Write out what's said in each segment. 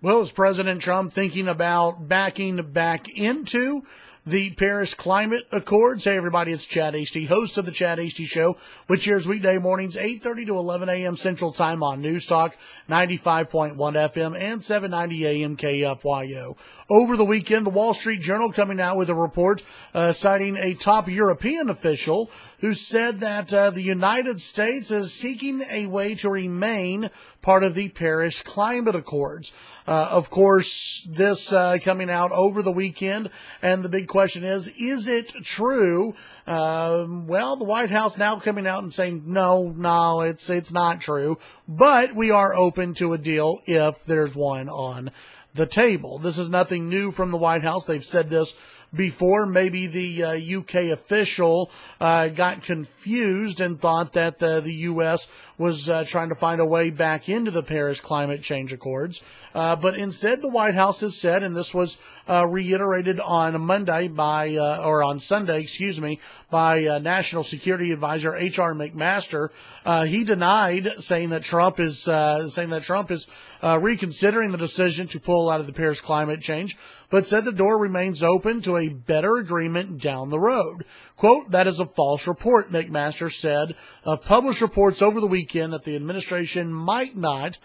Well, is President Trump thinking about backing back into the Paris Climate Accords? Hey, everybody, it's Chad Hasty, host of the Chad Hasty Show, which airs weekday mornings, 8:30 to 11 a.m. Central Time on News Talk, 95.1 FM and 790 AM KFYO. Over the weekend, the Wall Street Journal coming out with a report citing a top European official who said that the United States is seeking a way to remain part of the Paris Climate Accords. Of course, this coming out over the weekend, and the big question is it true? Well, the White House now coming out and saying, no, it's not true, but we are open to a deal if there's one on the table. This is nothing new from the White House. They've said this before. Maybe the UK official got confused and thought that the U.S. was trying to find a way back into the Paris Climate Change Accords. But instead, the White House has said, and this was reiterated on Sunday, by National Security Advisor H.R. McMaster. He denied saying that Trump is reconsidering the decision to pull out of the Paris climate change, but said the door remains open to a better agreement down the road. Quote, "That is a false report," McMaster said of published reports over the weekend that the administration might not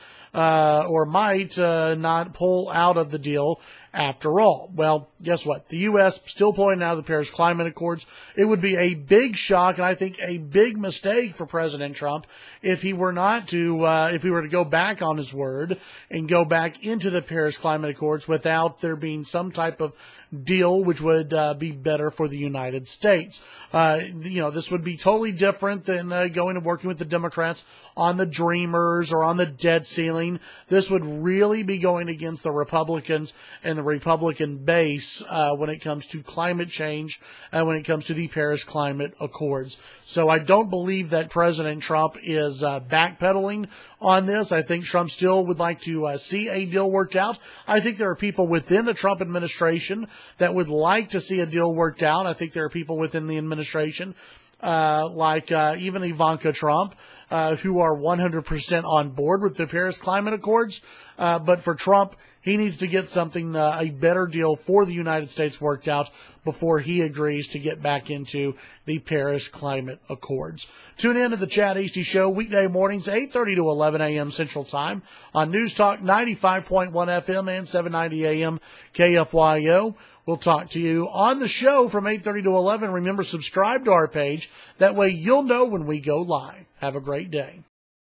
pull out of the deal after all. Well, guess what? The U.S. still pulling out of the Paris Climate Accords. It would be a big shock, and I think a big mistake for President Trump if he were to go back on his word and go back into the Paris Climate Accords without there being some type of deal which would be better for the United States. This would be totally different than going and working with the Democrats on the Dreamers or on the debt ceiling. This would really be going against the Republicans and the Republican base when it comes to climate change and when it comes to the Paris Climate Accords. So I don't believe that President Trump is backpedaling on this. I think Trump still would like to see a deal worked out. I think there are people within the Trump administration that would like to see a deal worked out. I think there are people within the administration like even Ivanka Trump, who are 100% on board with the Paris Climate Accords. But for Trump, he needs to get something, a better deal for the United States worked out before he agrees to get back into the Paris Climate Accords. Tune in to the Chad Hasty Show weekday mornings, 8:30 to 11 a.m. Central Time on News Talk 95.1 FM and 790 AM KFYO. We'll talk to you on the show from 8:30 to 11. Remember, subscribe to our page. That way you'll know when we go live. Have a great day.